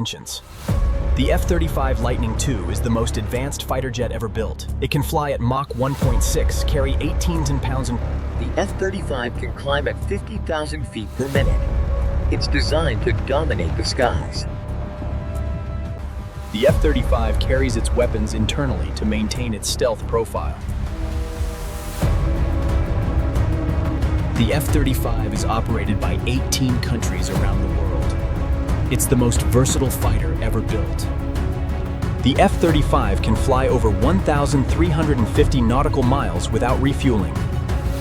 dimensions. The F-35 Lightning II is the most advanced fighter jet ever built. It can fly at Mach 1.6, carry 18 pounds and... The F-35 can climb at 50,000 feet per minute. It's designed to dominate the skies. The F-35 carries its weapons internally to maintain its stealth profile. The F-35 is operated by 18 countries around the world. It's the most versatile fighter ever built. The F-35 can fly over 1,350 nautical miles without refueling.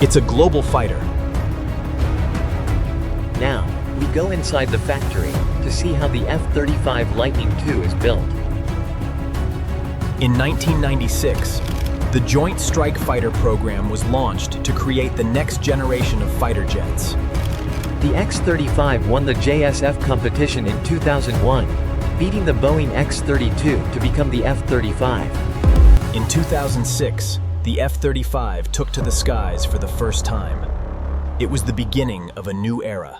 It's a global fighter. Now, we go inside the factory to see how the F-35 Lightning II is built. In 1996, the Joint Strike Fighter program was launched to create the next generation of fighter jets. The X-35 won the JSF competition in 2001, beating the Boeing X-32 to become the F-35. In 2006, the F-35 took to the skies for the first time. It was the beginning of a new era.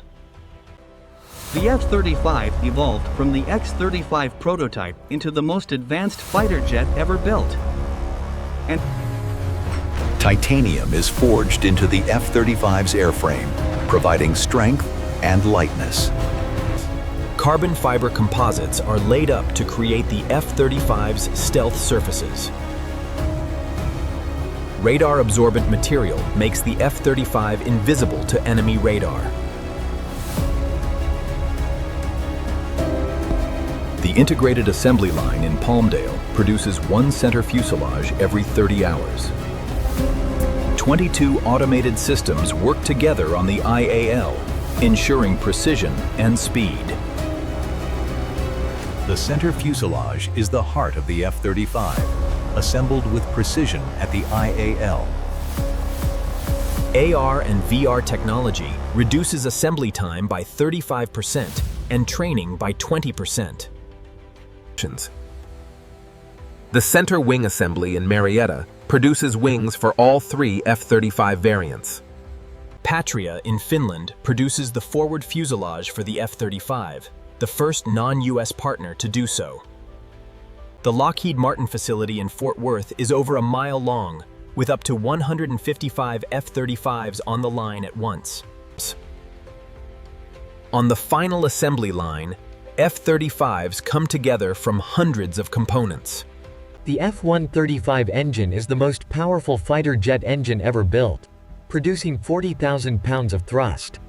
The F-35 evolved from the X-35 prototype into the most advanced fighter jet ever built. And titanium is forged into the F-35's airframe, providing strength and lightness. Carbon fiber composites are laid up to create the F-35's stealth surfaces. Radar-absorbent material makes the F-35 invisible to enemy radar. The integrated assembly line in Palmdale produces one center fuselage every 30 hours. 22 automated systems work together on the IAL, ensuring precision and speed. The center fuselage is the heart of the F-35, assembled with precision at the IAL. AR and VR technology reduces assembly time by 35% and training by 20%. The center wing assembly in Marietta produces wings for all three F-35 variants. Patria in Finland produces the forward fuselage for the F-35, the first non-US partner to do so. The Lockheed Martin facility in Fort Worth is over a mile long, with up to 155 F-35s on the line at once. On the final assembly line, F-35s come together from hundreds of components. The F-135 engine is the most powerful fighter jet engine ever built, producing 40,000 pounds of thrust.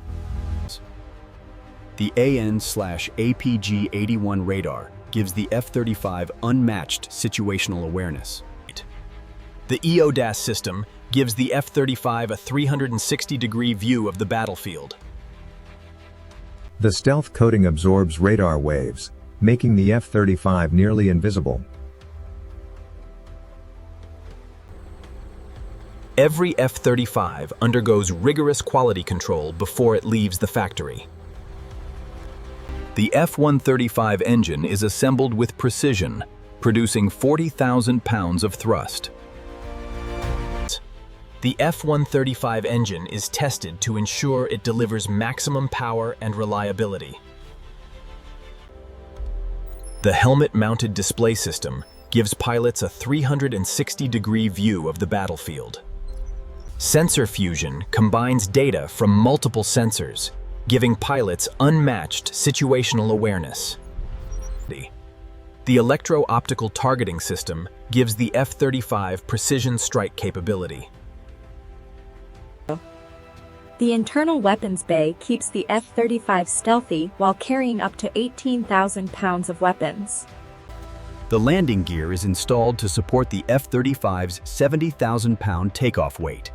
The AN/APG-81 radar gives the F-35 unmatched situational awareness. The EODAS system gives the F-35 a 360-degree view of the battlefield. The stealth coating absorbs radar waves, making the F-35 nearly invisible. Every F-35 undergoes rigorous quality control before it leaves the factory. The F-135 engine is assembled with precision, producing 40,000 pounds of thrust. The F-135 engine is tested to ensure it delivers maximum power and reliability. The helmet-mounted display system gives pilots a 360-degree view of the battlefield. Sensor fusion combines data from multiple sensors, giving pilots unmatched situational awareness. The electro-optical targeting system gives the F-35 precision strike capability. The internal weapons bay keeps the F-35 stealthy while carrying up to 18,000 pounds of weapons. The landing gear is installed to support the F-35's 70,000-pound takeoff weight.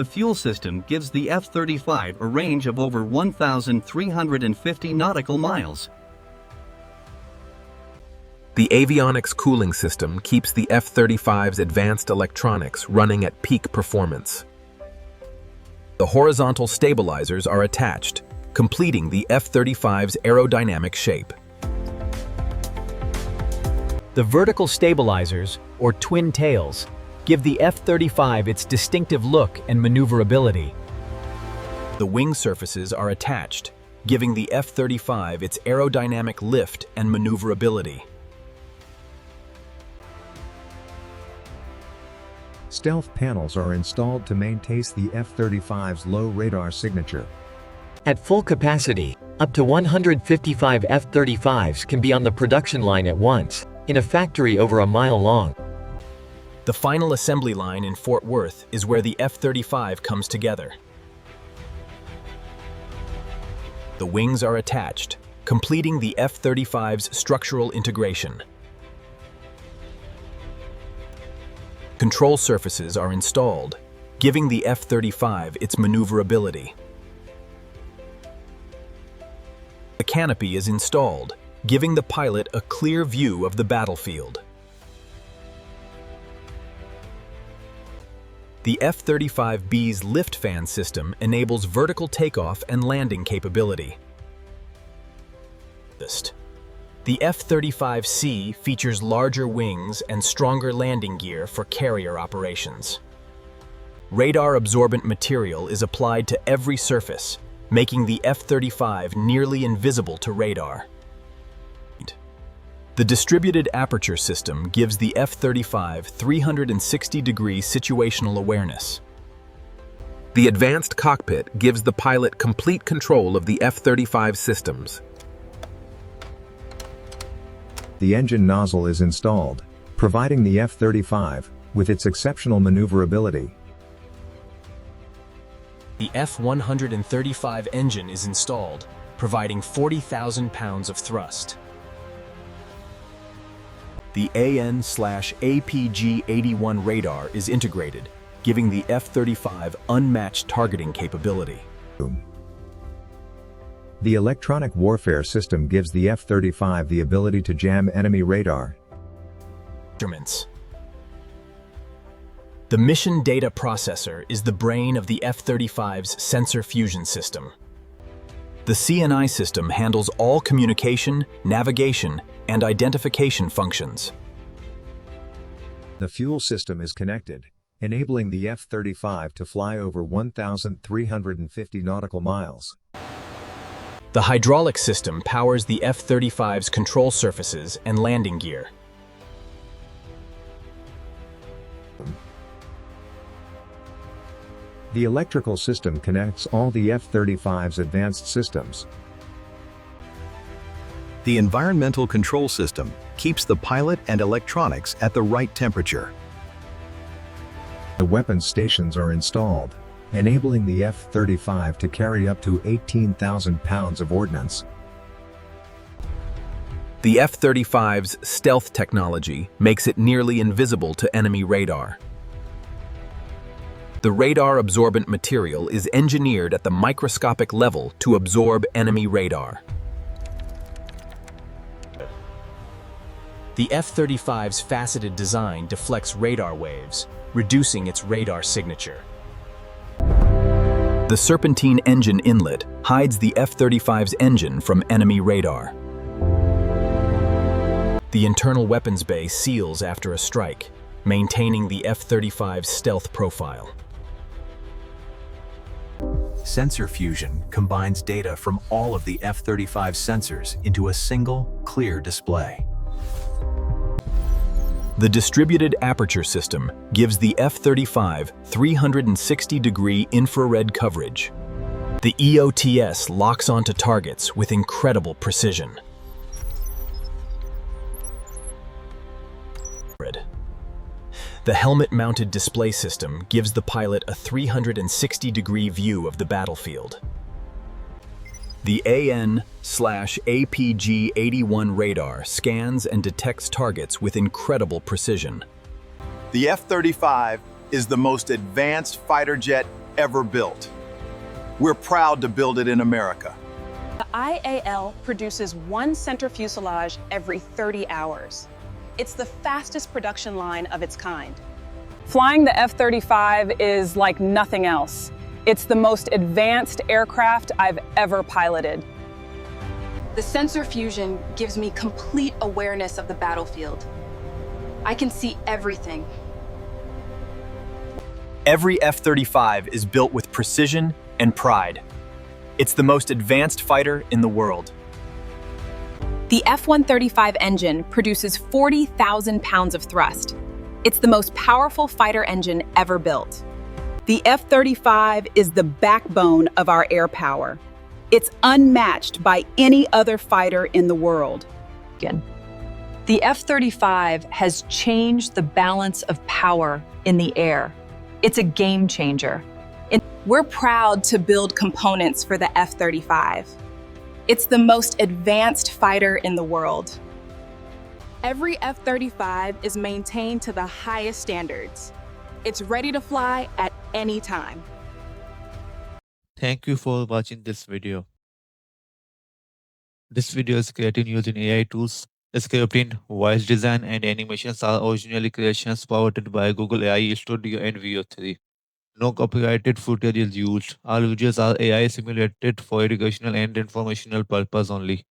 the fuel system gives the F-35 a range of over 1,350 nautical miles. The Avionics cooling system keeps the F-35's advanced electronics running at peak performance. The horizontal stabilizers are attached, completing the F-35's aerodynamic shape. The vertical stabilizers, or twin tails, give the F-35 its distinctive look and maneuverability. The wing surfaces are attached, giving the F-35 its aerodynamic lift and maneuverability. Stealth panels are installed to maintain the F-35's low radar signature. At full capacity, up to 155 F-35s can be on the production line at once, in a factory over a mile long. The final assembly line in Fort Worth is where the F-35 comes together. The wings are attached, completing the F-35's structural integration. Control surfaces are installed, giving the F-35 its maneuverability. The canopy is installed, giving the pilot a clear view of the battlefield. The F-35B's lift fan system enables vertical takeoff and landing capability. The F-35C features larger wings and stronger landing gear for carrier operations. Radar-absorbent material is applied to every surface, making the F-35 nearly invisible to radar. The Distributed Aperture System gives the F-35 360-degree situational awareness. The advanced cockpit gives the pilot complete control of the F-35 systems. The engine nozzle is installed, providing the F-35 with its exceptional maneuverability. The F-135 engine is installed, providing 40,000 pounds of thrust. The AN/APG-81 radar is integrated, giving the F-35 unmatched targeting capability. The electronic warfare system gives the F-35 the ability to jam enemy radar. Instruments. The Mission Data Processor is the brain of the F-35's sensor fusion system. The CNI system handles all communication, navigation, and identification functions. The fuel system is connected, enabling the F-35 to fly over 1,350 nautical miles. The hydraulic system powers the F-35's control surfaces and landing gear. The electrical system connects all the F-35's advanced systems. The environmental control system keeps the pilot and electronics at the right temperature. The weapons stations are installed, enabling the F-35 to carry up to 18,000 pounds of ordnance. The F-35's stealth technology makes it nearly invisible to enemy radar. The radar-absorbent material is engineered at the microscopic level to absorb enemy radar. The F-35's faceted design deflects radar waves, reducing its radar signature. The serpentine engine inlet hides the F-35's engine from enemy radar. The internal weapons bay seals after a strike, maintaining the F-35's stealth profile. Sensor fusion combines data from all of the F-35 sensors into a single, clear display. The Distributed Aperture System gives the F-35 360-degree infrared coverage. The EODAS locks onto targets with incredible precision. The helmet-mounted display system gives the pilot a 360-degree view of the battlefield. The AN/APG-81 radar scans and detects targets with incredible precision. The F-35 is the most advanced fighter jet ever built. We're proud to build it in America. The IAL produces one center fuselage every 30 hours. It's the fastest production line of its kind. Flying the F-35 is like nothing else. It's the most advanced aircraft I've ever piloted. The sensor fusion gives me complete awareness of the battlefield. I can see everything. Every F-35 is built with precision and pride. It's the most advanced fighter in the world. The F-135 engine produces 40,000 pounds of thrust. It's the most powerful fighter engine ever built. The F-35 is the backbone of our air power. It's unmatched by any other fighter in the world. The F-35 has changed the balance of power in the air. It's a game changer. We're proud to build components for the F-35. It's the most advanced fighter in the world. Every F-35 is maintained to the highest standards. It's ready to fly at any time. Thank you for watching this video. This video is created using AI tools. Scripting, voice design, and animations are originally creations powered by Google AI Studio and VO3. No copyrighted footage is used. All videos are AI simulated for educational and informational purpose only.